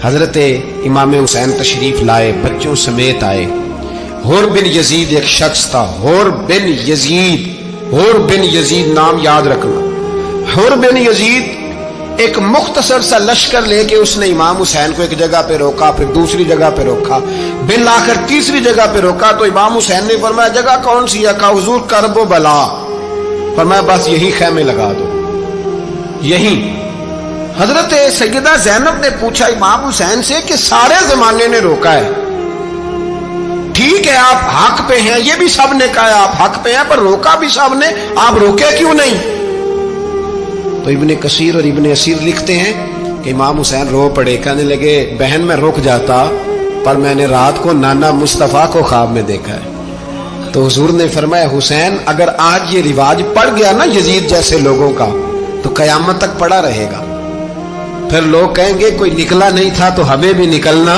حضرت امام حسین تشریف لائے، بچوں سمیت آئے۔ حر بن یزید ایک شخص تھا، حر بن یزید، حر بن یزید نام یاد رکھنا۔ حر بن یزید ایک مختصر سا لشکر لے کے اس نے امام حسین کو ایک جگہ پہ روکا، پھر دوسری جگہ پہ روکا، بالآخر تیسری جگہ پہ روکا تو امام حسین نے فرمایا جگہ کون سی ہے؟ کہا حضور کرب و بلا۔ فرمایا بس یہی خیمے لگا دو، یہی۔ حضرت سیدہ زینب نے پوچھا امام حسین سے کہ سارے زمانے نے روکا ہے، ٹھیک ہے آپ حق پہ ہیں، یہ بھی سب نے کہا ہے آپ حق پہ ہیں، پر روکا بھی سب نے، آپ روکے کیوں نہیں؟ تو ابن کثیر اور ابن اسیر لکھتے ہیں کہ امام حسین رو پڑے، کہنے لگے بہن میں رک جاتا پر میں نے رات کو نانا مصطفیٰ کو خواب میں دیکھا ہے۔ تو حضور نے فرمایا حسین اگر آج یہ رواج پڑ گیا نا یزید جیسے لوگوں کا تو قیامت تک پڑا رہے گا، پھر لوگ کہیں گے کوئی نکلا نہیں تھا تو ہمیں بھی نکلنا،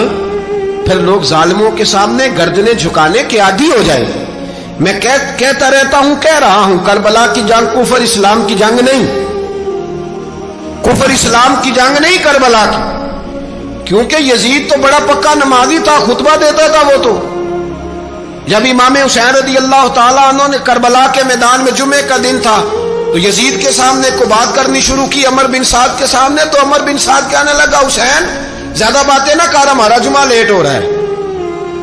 پھر لوگ ظالموں کے سامنے گردنیں جھکانے کے عادی ہو جائیں۔ میں کہتا رہتا ہوں، کہہ رہا ہوں، کربلا کی جنگ کفر اسلام کی جنگ نہیں، کفر اسلام کی جنگ نہیں کربلا کی، کیونکہ یزید تو بڑا پکا نمازی تھا، خطبہ دیتا تھا وہ تو۔ جب امام حسین رضی اللہ تعالیٰ عنہ نے کربلا کے میدان میں جمعے کا دن تھا تو یزید کے سامنے کو بات کرنی شروع کی عمر بن سعد کے سامنے، تو عمر بن سعد کہنے لگا حسین زیادہ باتیں نہ کر، ہمارا جمعہ لیٹ ہو رہا ہے،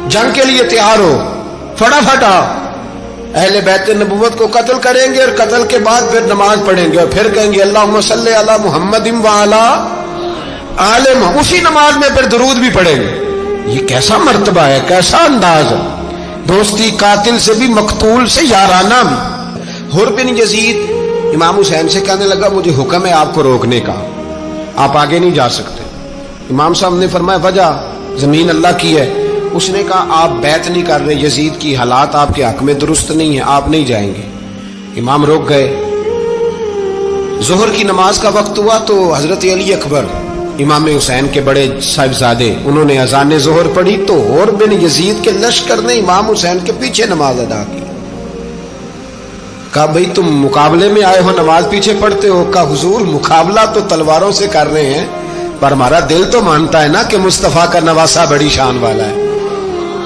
جنگ کے لیے تیار ہو، فٹافٹ آ۔ اہل بیت نبوت کو قتل کریں گے اور قتل کے بعد پھر نماز پڑھیں گے اور پھر کہیں گے اللہم صلی علی محمد وعلی آل محمد، اسی نماز میں پھر درود بھی پڑھیں گے۔ یہ کیسا مرتبہ ہے، کیسا انداز ہے، دوستی قاتل سے بھی مقتول سے یارانہ بھی۔ حر بن یزید امام حسین سے کہنے لگا مجھے حکم ہے آپ کو روکنے کا، آپ آگے نہیں جا سکتے۔ امام صاحب نے فرمایا وجہ؟ زمین اللہ کی ہے۔ اس نے کہا آپ بیعت نہیں کر رہے، یزید کی حالات آپ کے حق میں درست نہیں ہیں، آپ نہیں جائیں گے۔ امام روک گئے۔ ظہر کی نماز کا وقت ہوا تو حضرت علی اکبر امام حسین کے بڑے صاحبزادے انہوں نے اذان ظہر پڑھی تو حر بن یزید کے لشکر نے امام حسین کے پیچھے نماز ادا کی۔ کہا بھئی تم مقابلے میں آئے ہو نماز پیچھے پڑھتے ہو؟ کہا حضور مقابلہ تو تلواروں سے کر رہے ہیں پر ہمارا دل تو مانتا ہے نا کہ مصطفیٰ کا نواسہ بڑی شان والا ہے۔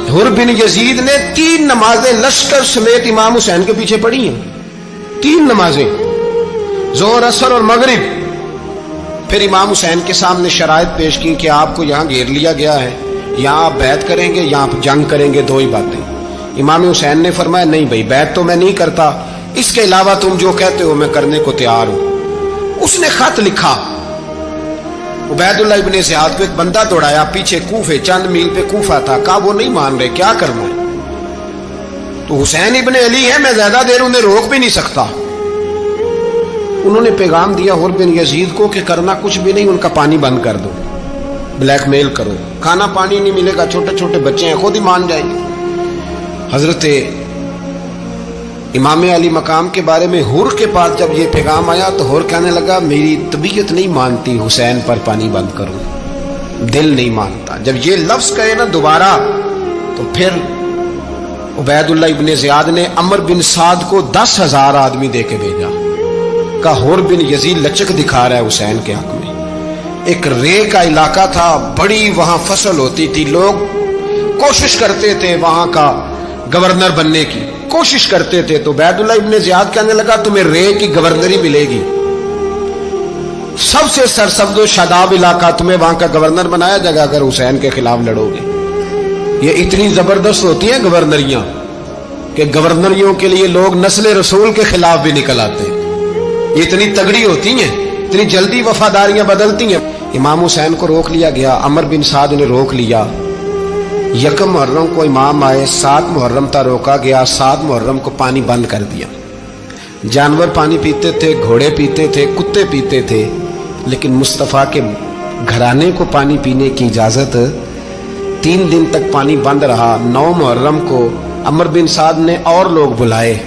حر بن یزید نے 3 نمازیں لشکر سمیت امام حسین کے پیچھے پڑھی ہیں، 3 نمازیں، ظہر اثر اور مغرب۔ پھر امام حسین کے سامنے شرائط پیش کی کہ آپ کو یہاں گھیر لیا گیا ہے، یہاں آپ بیعت کریں گے یا آپ جنگ کریں گے، 2 ہی باتیں۔ امام حسین نے فرمایا نہیں بھائی بیعت تو میں نہیں کرتا، اس کے علاوہ تم جو کہتے ہو میں کرنے کو تیار ہوں۔ اس نے خط لکھا، عبید اللہ ابن زیاد کو ایک بندہ دوڑایا پیچھے، کوفے چند میل پہ کوفہ تھا، کہا وہ نہیں مان رہے، کیا کرنا ہے؟ تو حسین ابن علی ہے، میں زیادہ دیر انہیں روک بھی نہیں سکتا۔ انہوں نے پیغام دیا حر بن یزید کو کہ کرنا کچھ بھی نہیں، ان کا پانی بند کر دو، بلیک میل کرو، کھانا پانی نہیں ملے گا، چھوٹے چھوٹے بچے ہیں، خود ہی مان جائیں گے۔ حضرت امام علی مقام کے بارے میں حر کے پاس جب یہ پیغام آیا تو حر کہنے لگا میری طبیعت نہیں مانتی حسین پر پانی بند کروں، دل نہیں مانتا۔ جب یہ لفظ کہے نا دوبارہ تو پھر عبید اللہ ابن زیاد نے عمر بن سعد کو 10,000 آدمی دے کے بھیجا، کہا حر بن یزید لچک دکھا رہا ہے حسین کے حق میں۔ ایک رے کا علاقہ تھا، بڑی وہاں فصل ہوتی تھی، لوگ کوشش کرتے تھے وہاں کا گورنر بننے کی، کوشش کرتے تھے۔ تو عبید اللہ ابن زیاد کہنے لگا تمہیں رے کی گورنری ملے گی، سب سے سرسبز و شاداب علاقہ، تمہیں وہاں کا گورنر بنایا جائے گا اگر حسین کے خلاف لڑو گے۔ یہ اتنی زبردست ہوتی ہیں گورنریاں کہ گورنریوں کے لیے لوگ نسل رسول کے خلاف بھی نکل آتے ہیں، یہ اتنی تگڑی ہوتی ہیں، اتنی جلدی وفاداریاں بدلتی ہیں۔ امام حسین کو روک لیا گیا، عمر بن سعد نے روک لیا۔ 1 محرم کو امام آئے، 7 محرم تا روکا گیا، 7 محرم کو پانی بند کر دیا۔ جانور پانی پیتے تھے، گھوڑے پیتے تھے، کتے پیتے تھے، لیکن مصطفیٰ کے گھرانے کو پانی پینے کی اجازت 3 دن تک پانی بند رہا۔ 9 محرم کو عمر بن سعد نے اور لوگ بلائے۔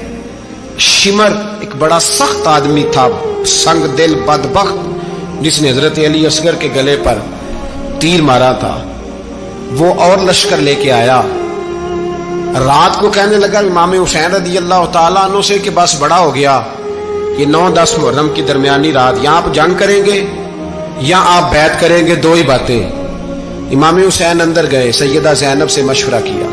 شمر ایک بڑا سخت آدمی تھا، سنگ دل بدبخت، جس نے حضرت علی اصغر کے گلے پر تیر مارا تھا، وہ اور لشکر لے کے آیا۔ رات کو کہنے لگا امام حسین رضی اللہ تعالیٰ عنہ سے کہ بس بڑا ہو گیا، یہ 9-10 محرم کی درمیانی رات، یا آپ جنگ کریں گے یا آپ بیعت کریں گے، 2 ہی باتیں۔ इमाम हुसैन अंदर गए, सैयदा ज़ैनब से मशवरा किया,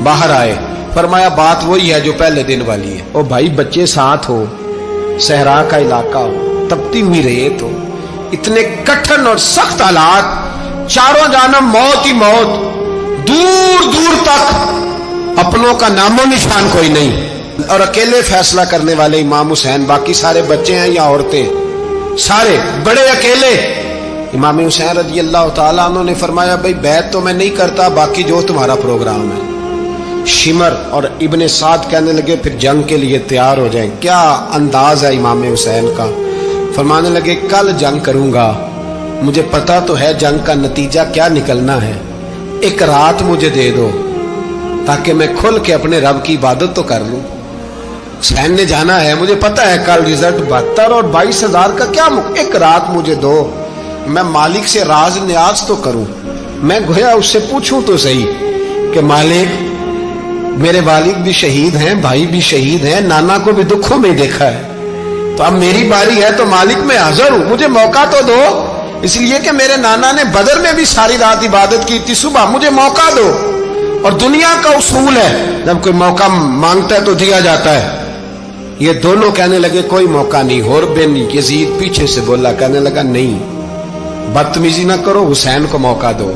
बाहर आए, फरमाया बात वही है जो पहले दिन वाली है। ओ भाई, बच्चे साथ हो, सहरा का इलाका हो, तपती हुई रेत हो, इतने कठिन और सख्त हालात, चारों जानब मौत ही मौत, दूर दूर तक अपनों का नामो निशान कोई नहीं, और अकेले फैसला करने वाले इमाम हुसैन, बाकी सारे बच्चे हैं या औरतें, सारे बड़े अकेले। इमाम हुसैन रज़ी अल्लाह ताला अन्हु ने फरमाया भाई बैत तो मैं नहीं करता, बाकी जो तुम्हारा प्रोग्राम है। शिमर और इब्ने साद कहने लगे फिर जंग के लिए तैयार हो जाएं। क्या अंदाज है इमाम हुसैन का। फरमाने लगे कल जंग करूंगा, मुझे पता तो है जंग का नतीजा क्या निकलना है, एक रात मुझे दे दो ताकि मैं खुल के अपने रब की इबादत तो कर लूं। हुसैन ने जाना है, मुझे पता है कल रिजल्ट 72 और 22,000 का क्या, एक रात मुझे दो, मैं मालिक से राज न्याज तो करूं, मैं गोया उससे पूछूं तो सही कि मालिक मेरे वालिद भी शहीद हैं, भाई भी शहीद हैं, नाना को भी दुखों में देखा है, तो अब मेरी बारी है, तो मालिक मैं हाजिर हूं, मुझे मौका तो दो, इसलिए कि मेरे नाना ने बदर में भी सारी रात इबादत की थी, सुबह मुझे मौका दो। और दुनिया का उसूल है जब कोई मौका मांगता है तो दिया जाता है। ये दोनों कहने लगे कोई मौका नहीं। होर बिन यजीद पीछे से बोला, कहने लगा नहीं, बदतमीजी ना करो, हुसैन को मौका दो,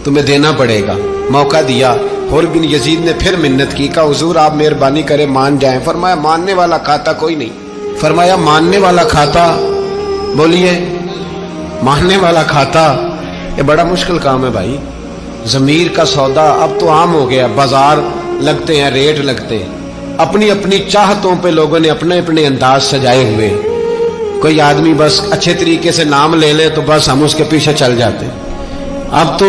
तुम्हें देना पड़ेगा। मौका दिया। होर बिन यजीद ने फिर मिन्नत की, कहा हुजूर आप मेहरबानी करें मान जाएं। फरमाया मानने वाला खाता कोई नहीं। फरमाया मानने वाला खाता, बोलिए मानने वाला खाता, ये बड़ा मुश्किल काम है भाई। जमीर का सौदा अब तो आम हो गया, बाजार लगते हैं, रेट लगते हैं, अपनी अपनी चाहतों पे लोगों ने अपने अपने अंदाज सजाए हुए। कोई आदमी बस अच्छे तरीके से नाम ले ले तो बस हम उसके पीछे चल जाते। अब तो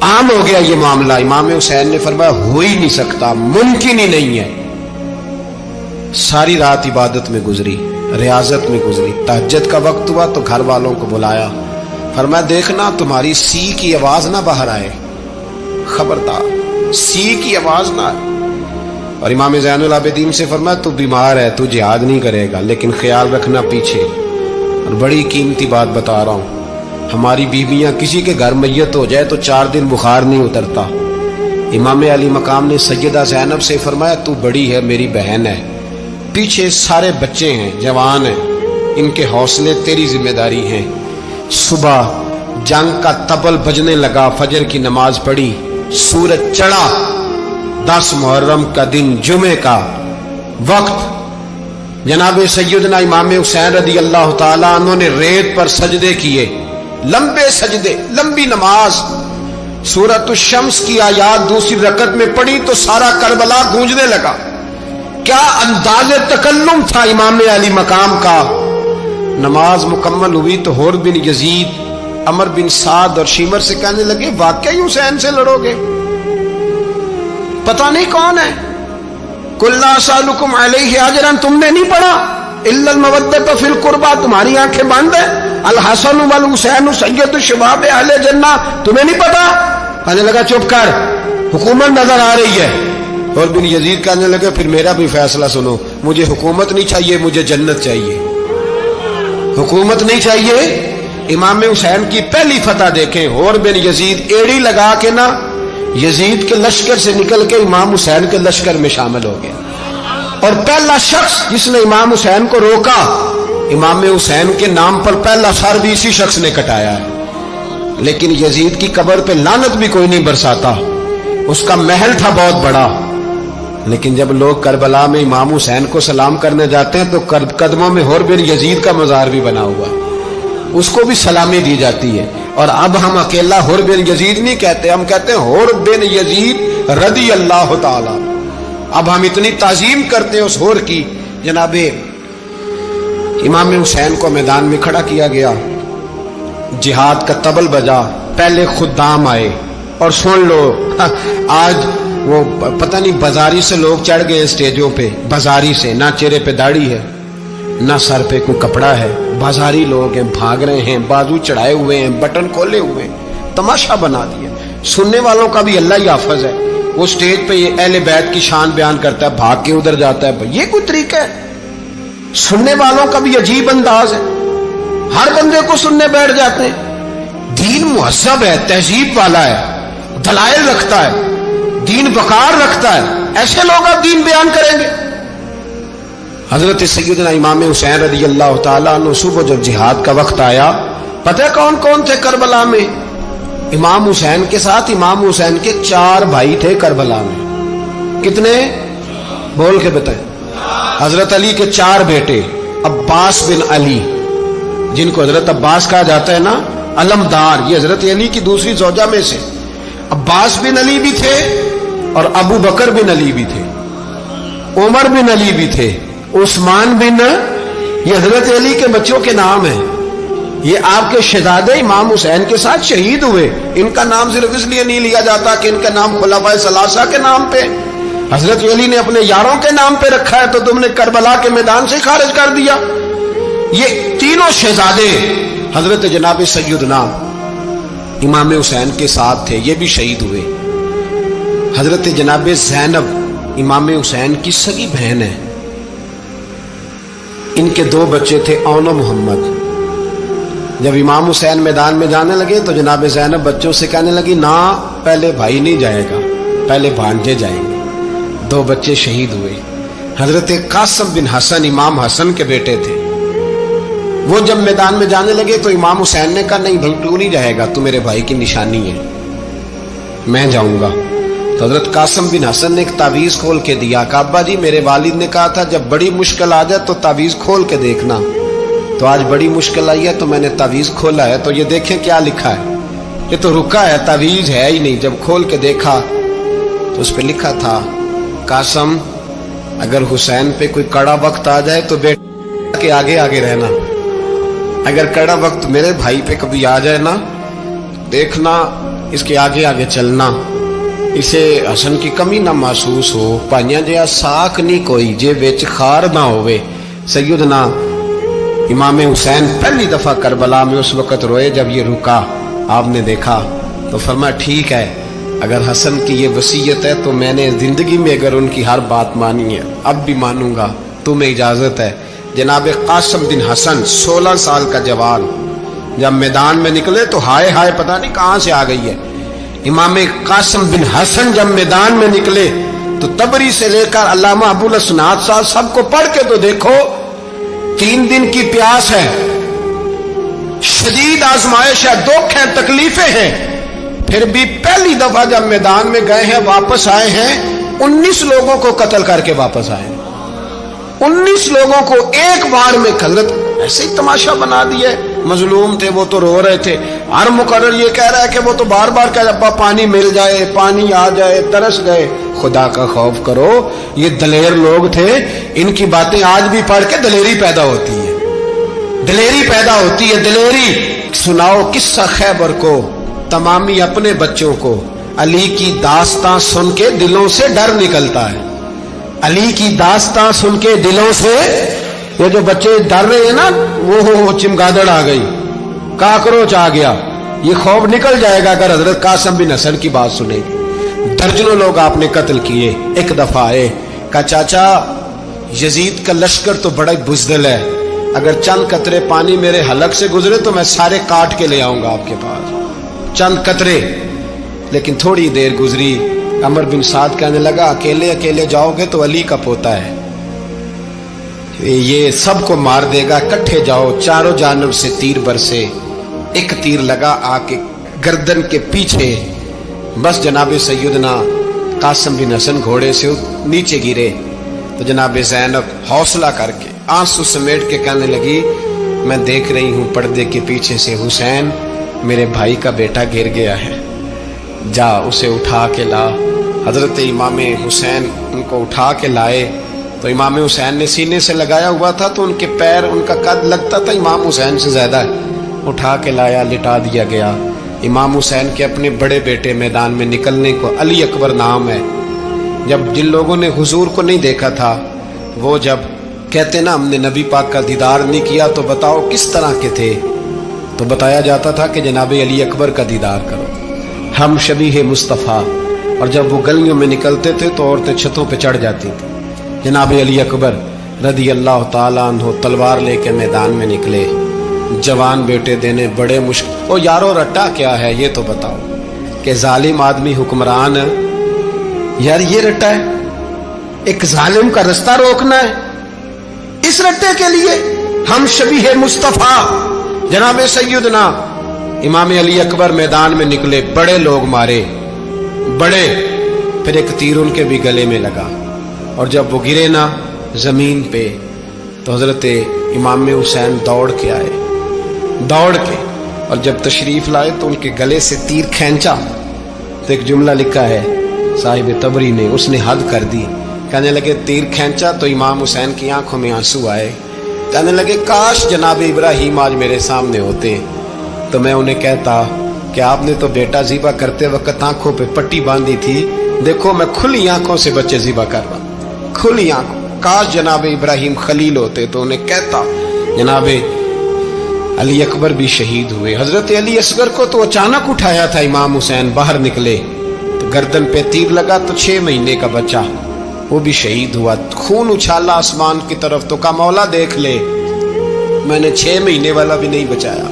आम हो गया ये मामला। इमाम हुसैन ने फरमाया हो ही नहीं सकता, मुमकिन ही नहीं है। सारी रात इबादत में गुजरी, रियाजत में गुजरी। तहज्जुद का वक्त हुआ तो घर वालों को बुलाया, फरमाया देखना तुम्हारी सी की आवाज ना बाहर आए, खबरदार सी की आवाज ना आए। और इमाम ज़ैनुल आबिदीन से फरमाया तू बीमार है, तू जिहाद नहीं करेगा, लेकिन ख्याल रखना पीछे। और बड़ी कीमती बात बता रहा हूं, हमारी बीवियां किसी के घर मैयत हो जाए तो 4 दिन बुखार नहीं उतरता। इमाम अली मकाम ने सैयदा ज़ैनब से फरमाया तू बड़ी है, मेरी बहन है, पीछे सारे बच्चे हैं, जवान हैं, इनके हौसले तेरी जिम्मेदारी है। सुबह जंग का तबल बजने लगा, फजर की नमाज पढ़ी, सूरज चढ़ा, 10 मुहर्रम का दिन, जुमे का वक्त। जनाब सैयदना इमाम हुसैन रज़ी अल्लाह ताला अन्हु ने रेत पर सजदे किए, लंबे सजदे, लंबी नमाज। सूरत शम्स की आयात दूसरी रकत में पढ़ी तो सारा करबला गूंजने लगा। क्या अंदाज़े तकल्लुम था इमाम अली मकाम का। नमाज मुकम्मल हुई तो होर बिन यजीद, अमर बिन साद और शिमर से कहने लगे वाकई हुसैन से लड़ोगे, पता नहीं कौन है। कुल्ला सालुकुम अलैहि अजरन, तुमने नहीं पढ़ा, इल्लल मवद्दत फिल कुर्बा, तुम्हारी आंखें बंद है। अल हसन वल हुसैन सय्यदु शबाब अहले जन्ना, तुम्हें नहीं पता। कहने लगा चुप कर, हुकूमत नजर आ रही है। और बिन यजीद कहने लगे फिर मेरा भी फैसला सुनो, मुझे हुकूमत नहीं चाहिए, मुझे जन्नत चाहिए। हुकूमत नहीं चाहिए। इमाम हुसैन की पहली फतह देखें, और बिन यजीद एड़ी लगा के ना यजीद के लश्कर से निकल के इमाम हुसैन के लश्कर में शामिल हो गया। और पहला शख्स जिसने इमाम हुसैन को रोका, इमाम हुसैन के नाम पर पहला सर भी इसी शख्स ने कटाया है। लेकिन यजीद की कब्र पे लानत भी कोई नहीं बरसाता, उसका महल था बहुत बड़ा। लेकिन जब लोग करबला में इमाम हुसैन को सलाम करने जाते हैं तो कदमों में होर बिन यजीद का मजार भी बना हुआ, उसको भी सलामी दी जाती है। और अब हम अकेला हुर बिन यजीद नहीं कहते, हम कहते हैं हुर बिन यजीद रज़ी अल्लाह ताला। अब हम इतनी ताजीम करते हैं उस हुर की। जनाबे इमाम हुसैन को मैदान में खड़ा किया गया, जिहाद का तबल बजा, पहले खुद्दाम आए। और सुन लो, आज वो पता नहीं बाजारी से लोग चढ़ गए स्टेजों पे, बाजारी से, ना चेहरे पे दाढ़ी है ना सर पे कोई कपड़ा है, बाजारी लोग हैं, भाग रहे हैं, बाजू चढ़ाए हुए हैं, बटन खोले हुए हैं, तमाशा बना दिया। सुनने वालों का भी अल्लाह ही हाफिज है। वो स्टेज पे ये अहले बैत की शान बयान करता है, भाग के उधर जाता है, ये कोई तरीका है। सुनने वालों का भी अजीब अंदाज है, हर बंदे को सुनने बैठ जाते हैं। دین مہذب ہے، تہذیب والا ہے، دلائل رکھتا ہے، دین وقار رکھتا ہے، ایسے لوگ اب دین بیان کریں گے؟ حضرت سیدنا امام حسین رضی اللہ تعالیٰ عنہ صبح جب جہاد کا وقت آیا، پتہ کون کون تھے کربلا میں؟ امام حسین کے ساتھ امام حسین کے 4 بھائی تھے کربلا میں۔ کتنے؟ بول کے بتائیں۔ حضرت علی کے 4 بیٹے، عباس بن علی، جن کو حضرت عباس کہا جاتا ہے نا، علمدار، یہ حضرت علی کی دوسری زوجہ میں سے عباس بن علی بھی تھے، اور ابو بکر بن علی بھی تھے، عمر بن علی بھی تھے، عثمان بن، یہ حضرت علی کے بچوں کے نام ہیں۔ یہ آپ کے شہزادے امام حسین کے ساتھ شہید ہوئے، ان کا نام صرف اس لیے نہیں لیا جاتا کہ ان کا نام خلفائے ثلاثہ کے نام پہ، حضرت علی نے اپنے یاروں کے نام پہ رکھا ہے، تو تم نے کربلا کے میدان سے خارج کر دیا۔ یہ تینوں شہزادے حضرت جناب سیدنا امام حسین کے ساتھ تھے، یہ بھی شہید ہوئے۔ حضرت جناب زینب امام حسین کی سگی بہن ہے، ان کے 2 بچے تھے، اون و محمد۔ جب امام حسین میدان میں جانے لگے تو جناب زینب بچوں سے کہنے لگی، نہ پہلے بھائی نہیں جائے گا، پہلے بھانجے جائیں گے۔ 2 بچے شہید ہوئے۔ حضرت قاسم بن حسن امام حسن کے بیٹے تھے، وہ جب میدان میں جانے لگے تو امام حسین نے کہا، نہیں بھائی تو نہیں جائے گا، تو میرے بھائی کی نشانی ہے، میں جاؤں گا۔ تو حضرت قاسم بن حسن نے ایک تعویذ کھول کے دیا، کہ ابا جی میرے والد نے کہا تھا جب بڑی مشکل آ جائے تو تعویذ کھول کے دیکھنا، تو آج بڑی مشکل آئی ہے تو میں نے تعویذ کھولا ہے، تو یہ دیکھیں کیا لکھا ہے، یہ تو رکا ہے، تعویذ ہے ہی نہیں۔ جب کھول کے دیکھا تو اس پہ لکھا تھا، قاسم اگر حسین پہ کوئی کڑا وقت آ جائے تو بیٹے کے آگے آگے رہنا، اگر کڑا وقت میرے بھائی پہ کبھی آ جائے نا، دیکھنا اس کے آگے آگے چلنا، اسے حسن کی کمی نہ محسوس ہو، پائیاں جیا ساک نہیں کوئی جے وچ خار نہ ہوئے۔ سیدنا امام حسین پہلی دفعہ کربلا میں اس وقت روئے جب یہ رکا، آپ نے دیکھا تو فرمایا ٹھیک ہے، اگر حسن کی یہ وصیت ہے تو میں نے زندگی میں اگر ان کی ہر بات مانی ہے اب بھی مانوں گا، تمہیں اجازت ہے۔ جناب قاسم بن حسن 16 سال کا جوان جب میدان میں نکلے تو ہائے ہائے پتہ نہیں کہاں سے آ گئی ہے۔ امام قاسم بن حسن جب میدان میں نکلے تو تبری سے لے کر علامہ ابو الاسناد صاحب سب کو پڑھ کے تو دیکھو، 3 دن کی پیاس ہے، شدید آزمائش ہے، دکھ ہے، تکلیفیں ہیں، پھر بھی پہلی دفعہ جب میدان میں گئے ہیں واپس آئے ہیں 19 لوگوں کو قتل کر کے واپس آئے ہیں۔ 19 لوگوں کو ایک بار میں حضرت ایسے ہی تماشا بنا دیا ہے۔ مظلوم تھے وہ تو رو رہے تھے، ہر مقرر یہ کہہ رہا ہے کہ وہ تو بار بار کہہ رہا ہے پانی مل جائے، پانی آ جائے، ترس گئے۔ خدا کا خوف کرو، یہ دلیر لوگ تھے، ان کی باتیں آج بھی پڑھ کے دلیری پیدا ہوتی ہے، دلیری پیدا ہوتی ہے، دلیری۔ سناؤ قصہ خیبر کو تمامی اپنے بچوں کو، علی کی داستان سن کے دلوں سے ڈر نکلتا ہے، علی کی داستان سن کے دلوں سے یہ جو بچے ڈر رہے ہیں نا، وہ چمگادڑ آ گئی، کاکروچ آ گیا، یہ خوف نکل جائے گا اگر حضرت قاسم بن حسن کی بات سنے گی۔ درجنوں لوگ آپ نے قتل کیے۔ ایک دفعہ آئے، کہا چاچا یزید کا لشکر تو بڑا بزدل ہے، اگر چند قطرے پانی میرے حلق سے گزرے تو میں سارے کاٹ کے لے آؤں گا آپ کے پاس، چند قطرے۔ لیکن تھوڑی دیر گزری، عمر بن سعد کہنے لگا اکیلے اکیلے جاؤ گے تو علی کا پوتا ہے، یہ سب کو مار دے گا، کٹھے جاؤ۔ چاروں جانب سے تیر برسے، ایک تیر لگا آ کے گردن کے پیچھے، بس جناب سیدنا قاسم بن حسن گھوڑے سے نیچے گرے۔ تو جناب زینب حوصلہ کر کے آنسو سمیٹ کے کہنے لگی میں دیکھ رہی ہوں پردے کے پیچھے سے حسین میرے بھائی کا بیٹا گر گیا ہے، جا اسے اٹھا کے لا۔ حضرت امام حسین ان کو اٹھا کے لائے تو امام حسین نے سینے سے لگایا ہوا تھا تو ان کے پیر، ان کا قد لگتا تھا امام حسین سے زیادہ ہے، اٹھا کے لایا، لٹا دیا گیا۔ امام حسین کے اپنے بڑے بیٹے میدان میں نکلنے کو علی اکبر نام ہے۔ جب جن لوگوں نے حضور کو نہیں دیکھا تھا وہ جب کہتے نا ہم نے نبی پاک کا دیدار نہیں کیا تو بتاؤ کس طرح کے تھے، تو بتایا جاتا تھا کہ جناب علی اکبر کا دیدار کرو، ہم شبیہ مصطفیٰ۔ اور جب وہ گلیوں میں نکلتے تھے تو عورتیں چھتوں پہ چڑھ جاتی تھیں۔ جناب علی اکبر رضی اللہ تعالیٰ عنہ تلوار لے کے میدان میں نکلے، जवान बेटे देने बड़े मुश्किल। ओ यारो रट्टा क्या है ये तो बताओ कि जालिम आदमी हुक्मरान, यार ये रट्टा है? एक जालिम का रास्ता रोकना है, इस रट्टे के लिए हम शबीह मुस्तफा जनाब सैयदना इमाम अली अकबर मैदान में निकले, बड़े लोग मारे, बड़े, फिर एक तीर उनके भी गले में लगा, और जब वो गिरे ना जमीन पे तो हजरत इमाम हुसैन दौड़ के आए, दौड़ के, और जब तशरीफ लाए तो उनके गले से तीर खींचा तो एक जुमला लिखा है साहिब तबरी ने, उसने हद कर दी। कहने लगे तीर खींचा तो इमाम हुसैन की आंखों में आंसू आए, कहने लगे काश जनाब इब्राहिम आज मेरे सामने होते तो मैं उन्हें कहता कि आपने तो बेटा ज़िबा करते वक्त आंखों पे पट्टी बांधी थी, देखो मैं खुली आंखों से बच्चे ज़िबा कर रहा, खुली आंखों। काश जनाब इब्राहिम खलील होते तो उन्हें कहता। जनाब अली अकबर भी शहीद हुए। हजरत अली असगर को तो अचानक उठाया था इमाम हुसैन, बाहर निकले तो गर्दन पे तीर लगा तो 6 महीने का बच्चा वो भी शहीद हुआ। खून उछाला आसमान की तरफ तो कहा मौला देख ले, मैंने 6 महीने वाला भी नहीं बचाया,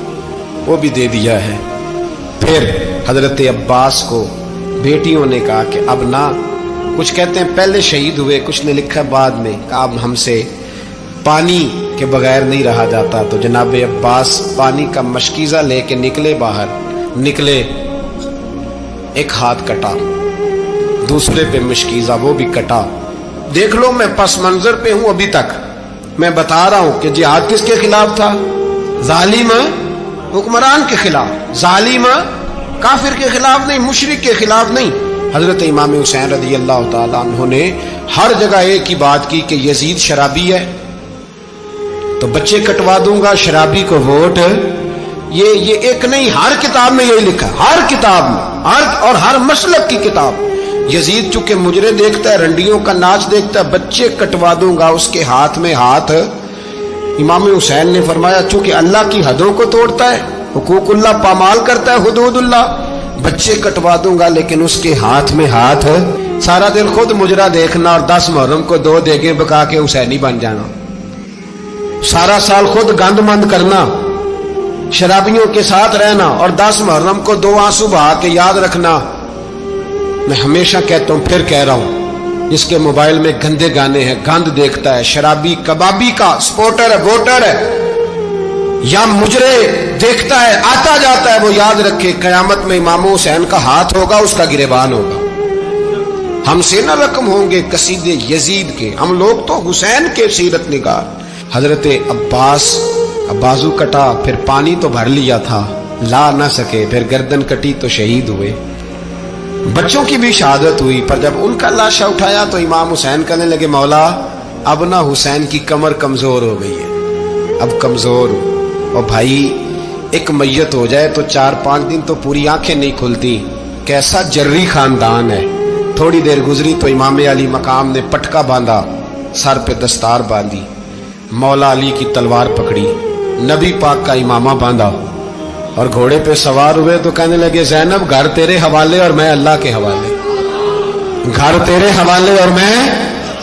वो भी दे दिया है। फिर हजरत अब्बास को बेटियों ने कहा कि अब ना, कुछ कहते हैं पहले शहीद हुए, कुछ ने लिखा बाद में, कहा अब हमसे पानी के बगैर नहीं रहा जाता। तो जनाब अब्बास पानी का मशकीज़ा लेके निकले, बाहर निकले, एक हाथ कटा, दूसरे पे मशकीज़ा वो भी कटा। देख लो मैं पस मंजर पे हूं अभी तक, मैं बता रहा हूं कि जिहाद किसके खिलाफ था? जालिम हुक्मरान के खिलाफ, जालिम काफिर के खिलाफ नहीं, मुशरिक के खिलाफ नहीं। हजरत इमाम हुसैन रज़ी अल्लाह ताला अन्हु ने हर जगह एक ही बात की कि यजीद शराबी है तो बच्चे कटवा दूंगा, शराबी को वोट। ये एक नहीं, हर किताब में यही लिखा, हर किताब में, और हर मसलक की किताब। यजीद चूंकि मुजरे देखता है, रंडियों का नाच देखता है, बच्चे कटवा दूंगा, उसके हाथ में हाथ। इमाम हुसैन ने फरमाया चूंकि अल्लाह की हदों को तोड़ता है, हुकूकुल्लाह पामाल करता है, हुदूदुल्लाह, बच्चे कटवा दूंगा लेकिन उसके हाथ में हाथ। सारा दिन खुद मुजरा देखना और 10 मुहर्रम को 2 देगे पका के हुसैनी बन जाना, सारा साल खुद गंद मंद करना, शराबियों के साथ रहना और 10 मुहर्रम को 2 आंसू बहा के याद रखना। मैं हमेशा कहता हूं, फिर कह रहा हूं, जिसके मोबाइल में गंदे गाने हैं, गंद देखता है, शराबी कबाबी का सपोर्टर है, वोटर है, या मुजरे देखता है, आता जाता है, वो याद रखे कयामत में इमाम हुसैन का हाथ होगा, उसका गिरेबान होगा। हमसे न रकम होंगे कसीदे यजीद के, हम लोग तो हुसैन के सीरत निगार। हजरत अब्बास का बाजू कटा, फिर पानी तो भर लिया था, ला न सके, फिर गर्दन कटी तो शहीद हुए। बच्चों की भी शहादत हुई, पर जब उनका लाशा उठाया तो इमाम हुसैन कहने लगे मौला अब ना हुसैन की कमर कमजोर हो गई है, अब कमजोर हो। और भाई एक मैयत हो जाए तो 4-5 दिन तो पूरी आंखें नहीं खुलती, कैसा जर्री खानदान है। थोड़ी देर गुजरी तो इमाम अली मकाम ने पटका बांधा, सर पे दस्तार बांधी, मौला अली की तलवार पकड़ी, नबी पाक का इमामा बांधा और घोड़े पे सवार हुए तो कहने लगे ज़ैनब घर तेरे हवाले और मैं अल्लाह के हवाले, घर तेरे हवाले और मैं।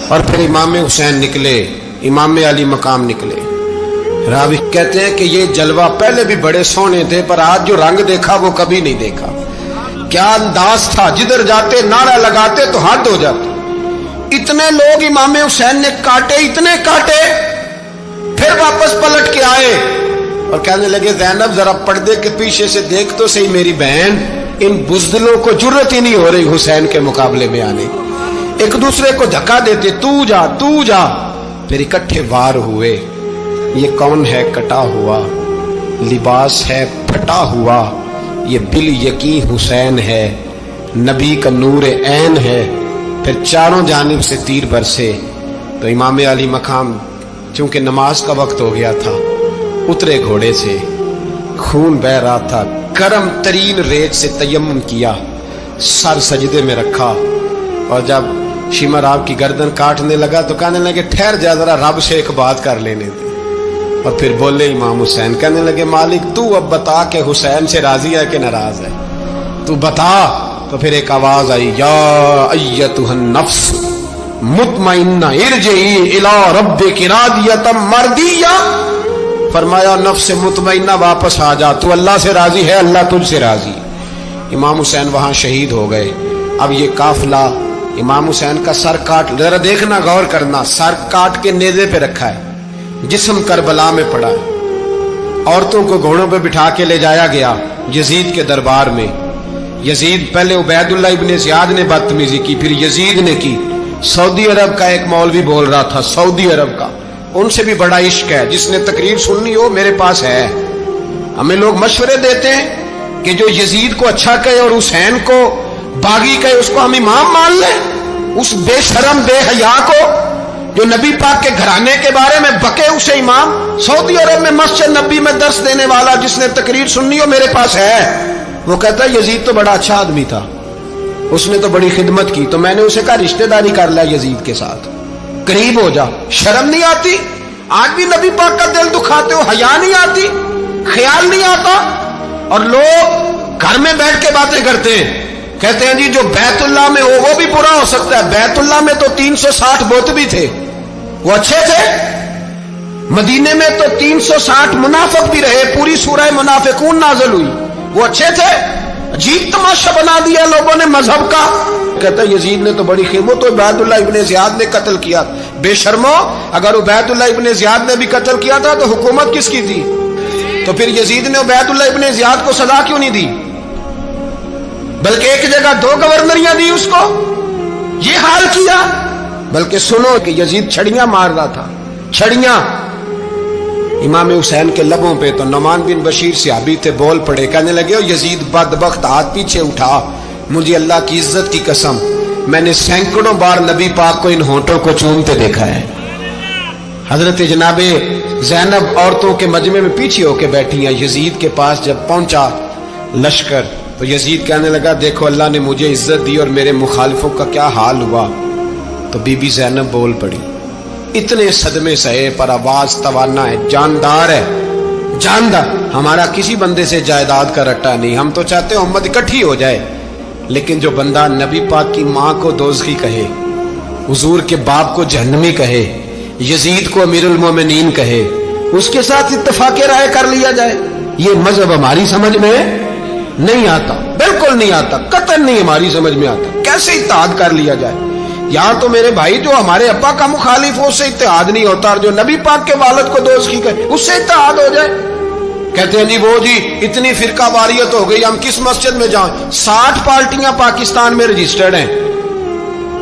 और फिर इमाम हुसैन निकले, इमाम अली मकाम निकले। रावी कहते हैं कि ये जलवा पहले भी बड़े सोने थे, पर आज जो रंग देखा वो कभी नहीं देखा। क्या अंदाज था, जिधर जाते नारा लगाते तो हद हो जाते। इतने लोग इमाम हुसैन ने काटे, इतने काटे, फिर वापस पलट के आए और कहने लगे ज़ैनब जरा पर्दे के पीछे से देख तो सही मेरी बहन, इन बुज़दिलों को जुर्रत ही नहीं हो रही हुसैन के मुकाबले में आने। एक दूसरे को धक्का देते, तू जा तू जा, फिर इकट्ठे वार हुए। ये कौन है कटा हुआ, लिबास है फटा हुआ, ये बिल यकीन हुसैन है, नबी का नूर ऐन है। फिर चारों जानिब से तीर बरसे तो इमाम अली मकाम चूंकि नमाज का वक्त हो गया था, उतरे घोड़े से, खून बह रहा था, गर्म तरीन रेत से तयम्मुम किया, सर सजदे में रखा, और जब शिमर आपकी गर्दन काटने लगा तो कहने लगे ठहर जा जरा, रब से एक बात कर लेने दे। और फिर बोले इमाम हुसैन, कहने लगे मालिक तू अब बता के हुसैन से राजी है कि नाराज है, तू बता। तो फिर एक आवाज आई, या अय्यतुहन नफ्स मुतमइन्ना इरजिई इला रब्बिकी रादियतम मर्दिया। फरमाया नफ्स मुतमइन्ना वापस आ जा, तू अल्लाह से राजी है, अल्लाह तुझसे राजी। इमाम हुसैन वहां शहीद हो गए। अब ये काफिला इमाम हुसैन का सर काट, जरा देखना गौर करना, सर काट के नेज़े पे रखा है, जिस्म करबला में पड़ा है। औरतों को घोड़ों पे बिठा के ले जाया गया यजीद के दरबार में। यजीद पहले उबैदुल्लाह इब्ने ज़ियाद ने बदतमीजी की, फिर यजीद ने की। सऊदी अरब का एक मौलवी बोल रहा था, सऊदी अरब का, उनसे भी बड़ा इश्क है, जिसने तकरीर सुननी हो मेरे पास है। हमें लोग मशवरे देते हैं कि जो यजीद को अच्छा कहे और हुसैन को बागी कहे उसको हम इमाम मान लें। उस बेशरम बेहया को जो नबी पाक के घराने के बारे में बके उसे इमाम। सऊदी अरब में मस्जिद नबी में दर्स देने वाला जिसने तकरीर सुननी हो मेरे पास है। वो कहता है यजीद तो बड़ा अच्छा आदमी था, उसने तो बड़ी खिदमत की, तो मैंने उसे कहा रिश्तेदारी कर लिया यजीद के साथ, करीब हो जा। शर्म नहीं आती? आज भी नबी पाक का दिल दुखाते हो, हया नहीं आती, ख्याल नहीं आता? और लोग घर में बैठ के बातें करते हैं, कहते हैं जी जो बैतुल्लाह में हो वो भी बुरा हो सकता है। बैतुल्लाह में तो 360 बुत भी थे, वो अच्छे थे। मदीने में तो 360 मुनाफिक भी रहे, पूरी सूरह मुनाफिकून नाज़िल हुई, वो अच्छे थे। अजीब तमाशा बना दिया लोगों ने मजहब का। कहता है यजीद ने तो बड़ी खिदमत, तो उबैदुल्लाह इब्ने ज़ियाद ने कत्ल किया। बेशर्मो, अगर उबैदुल्लाह इब्ने ज़ियाद ने भी कत्ल किया था तो हुकूमत किसकी थी? तो फिर यजीद ने उबैदुल्लाह इब्ने ज़ियाद को सजा क्यों नहीं दी, बल्कि एक जगह 2 गवर्नरियां दी उसको? ये हाल किया। बल्कि सुनो कि यजीद छड़ियां मार रहा था, छड़ियां। इमाम हुसैन के लबों पे तो नुमान बिन बशीर सहाबी थे, बोल पड़े, कहने लगे ओ यजीद बदबख्त, हाथ पीछे उठा, मुझे अल्लाह की इज्जत की कसम मैंने सैकड़ों बार नबी पाक को इन होंठों को चूमते देखा है। हजरत जनाबे ज़ैनब औरतों के मजमे में पीछे होके बैठी हैं। यजीद के पास जब पहुंचा लश्कर तो यजीद कहने लगा देखो अल्लाह ने मुझे इज्जत दी और मेरे मुखालिफों का क्या हाल हुआ। तो बीबी ज़ैनब बोल पड़ी, इतने सदमे सहे पर आवाज तवाना है, जानदार है, जानदार। हमारा किसी बंदे से जायदाद का रट्टा नहीं, हम तो चाहते हैं उम्मत इकट्ठी हो जाए, लेकिन जो बंदा नबी पाक की माँ को दोज़खी कहे, हुजूर के बाप को जहन्नमी कहे, यजीद को अमीरुल मोमिनीन कहे, उसके साथ इत्तफाक़े राय कर लिया जाए, ये मजहब हमारी समझ में नहीं आता, बिल्कुल नहीं आता, कतई नहीं हमारी समझ में आता। कैसे इत्तेहाद कर लिया जाए? यहां तो मेरे भाई जो हमारे अब्बा का मुखालिफ हो उससे इत्तेहाद नहीं होता, और जो नबी पाक के वालिद को दोज़खी करे उससे इत्तेहाद हो जाए। कहते हैं जी वो जी इतनी फिरका वारियत हो गई, हम किस मस्जिद में जाएं? 60 पार्टियां पाकिस्तान में रजिस्टर्ड हैं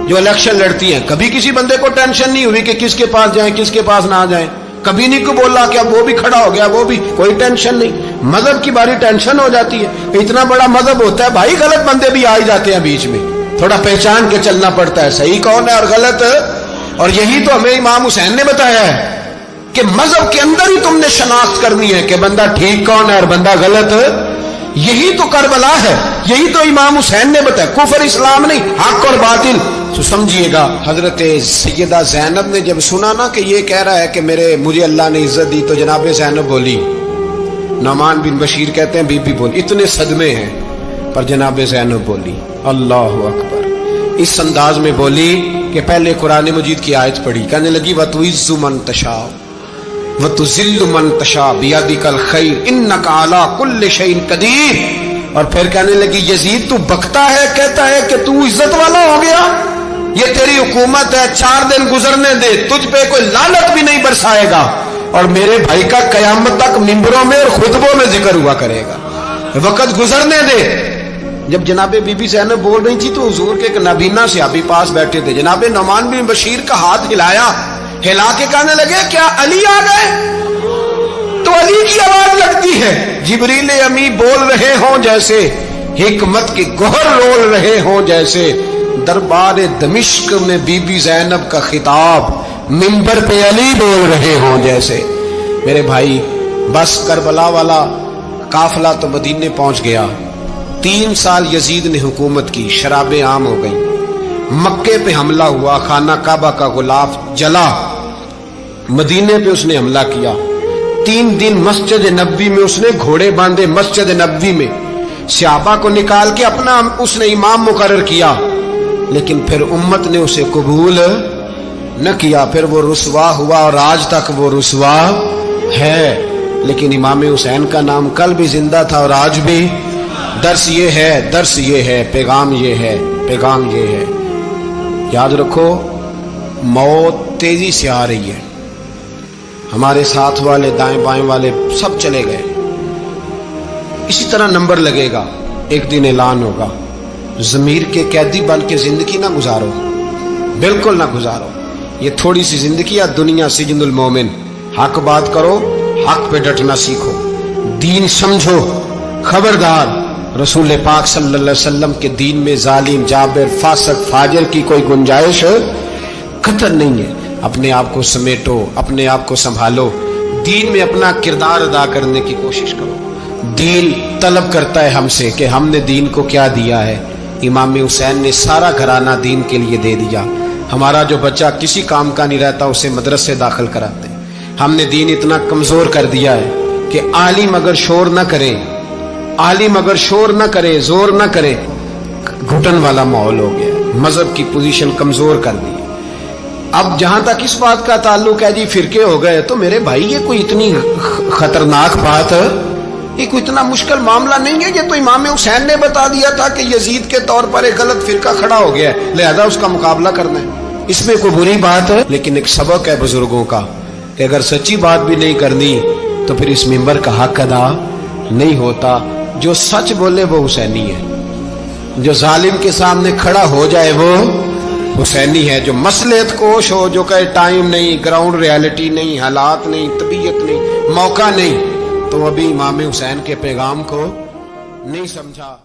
जो इलेक्शन लड़ती हैं। कभी किसी बंदे को टेंशन नहीं हुई कि किसके पास जाएं किसके पास ना जाएं, कभी नहीं को बोला कि अब वो भी खड़ा हो गया, वो भी, कोई टेंशन नहीं। मजहब की बारी टेंशन हो जाती है। इतना बड़ा मजहब होता है भाई, गलत बंदे भी आ ही जाते हैं बीच में, थोड़ा पहचान के चलना पड़ता है, सही कौन है और गलत। और यही तो हमें इमाम हुसैन ने बताया है कि मजहब के अंदर ही तुमने शनाख्त करनी है कि बंदा ठीक कौन है और बंदा गलत। यही तो करबला है, यही तो इमाम हुसैन ने बताया, कुफर इस्लाम नहीं, हक और बातिल। तो समझिएगा हजरत सैयदा ज़ैनब ने जब सुना ना कि ये कह रहा है कि मुझे अल्लाह ने इज्जत दी, तो जनाब ज़ैनब बोली, नुमान बिन बशीर कहते हैं बीबी बोली, इतने सदमे हैं, पर जनाब ज़ैनब बोली अल्लाहु अकबर, इस अंदाज में बोली कि पहले कुरान मजीद की आयत पढ़ी, कहने लगी वतुइज़्ज़ु मन तशा वतुज़िल्लु मन तशा बियदिकल खैर इन्नका अला कुल्लि शैइन कदीर। और फिर कहने लगी यजीद तू बकता है, कहता है कि तू इज्जत वाला हो गया, ये तेरी हुकूमत है, 4 दिन गुजरने दे, तुझ पे कोई लानत भी नहीं बरसाएगा, और मेरे भाई का कयामत तक मिंबरों में और खुतबों में जिक्र हुआ करेगा, वक्त गुजरने दे। जब जनाबे बीबी ज़ैनब बोल रही थी तो हुजूर के एक नबीना सहाबी पास बैठे थे, जनाबे नुमान बिन बशीर का हाथ हिलाया, हिला के कहने लगे क्या अली आ गए? तो अली की आवाज लगती है, जिब्रील अमी बोल रहे हों जैसे, हिकमत के गोहर रोल रहे हों जैसे, दरबार दमिश्क में बीबी ज़ैनब का खिताब मिंबर पे अली बोल रहे हों जैसे। मेरे भाई बस करबला वाला काफिला तो मदीने पहुंच गया। 3 साल यजीद ने हुकूमत की, शराबें आम हो गई, मक्के पे हमला हुआ, खाना काबा का गुलाफ जला, मदीने पे उसने हमला किया। 3 दिन मस्जिद नबवी में उसने घोड़े बांधे, मस्जिद नबवी में सहाबा को निकाल के अपना उसने इमाम मुकर्रर किया, लेकिन फिर उम्मत ने उसे कबूल न किया, फिर वो रुसवा हुआ और आज तक वो रुसवा है। لیکن امام حسین کا نام کل بھی زندہ تھا اور آج بھی. درس یہ ہے, پیغام یہ ہے. یاد رکھو موت تیزی سے آ رہی ہے. ہمارے ساتھ والے دائیں بائیں والے سب چلے گئے. اسی طرح نمبر لگے گا, ایک دن اعلان ہوگا. ضمیر کے قیدی بن کے زندگی نہ گزارو, بالکل نہ گزارو. یہ تھوڑی سی زندگی ہے دنیا سجن المومن. حق بات کرو, حق پہ ڈٹنا سیکھو, دین سمجھو. خبردار رسول پاک صلی اللہ علیہ وسلم کے دین میں ظالم, جابر, فاسق, فاجر کی کوئی گنجائش قطر نہیں ہے. اپنے آپ کو سمیٹو, اپنے آپ کو سنبھالو, دین میں اپنا کردار ادا کرنے کی کوشش کرو. دین طلب کرتا ہے ہم سے کہ ہم نے دین کو کیا دیا ہے. امام حسین نے سارا گھرانہ دین کے لیے دے دیا. ہمارا جو بچہ کسی کام کا نہیں رہتا اسے مدرسے داخل کراتے. ہم نے دین اتنا کمزور کر دیا ہے کہ عالم اگر شور نہ کرے, زور نہ کرے, گھٹن والا ماحول ہو گیا. مذہب کی پوزیشن کمزور کر دی. اب جہاں تک اس بات کا تعلق ہے جی فرقے ہو گئے, تو میرے بھائی یہ کوئی اتنی خطرناک بات ہے, یہ کوئی اتنا مشکل معاملہ نہیں ہے. یہ تو امام حسین نے بتا دیا تھا کہ یزید کے طور پر ایک غلط فرقہ کھڑا ہو گیا ہے, لہذا اس کا مقابلہ کرنا ہے. اس میں کوئی بری بات ہے, لیکن ایک سبق ہے بزرگوں کا کہ اگر سچی بات بھی نہیں کرنی تو پھر اس منبر کا حق ادا نہیں ہوتا. جو سچ بولے وہ حسینی ہے, جو ظالم کے سامنے کھڑا ہو جائے وہ حسینی ہے. جو مصلحت کوش ہو, جو کہے ٹائم نہیں, گراؤنڈ ریالٹی نہیں, حالات نہیں, طبیعت نہیں, موقع نہیں, تو ابھی امام حسین کے پیغام کو نہیں سمجھا.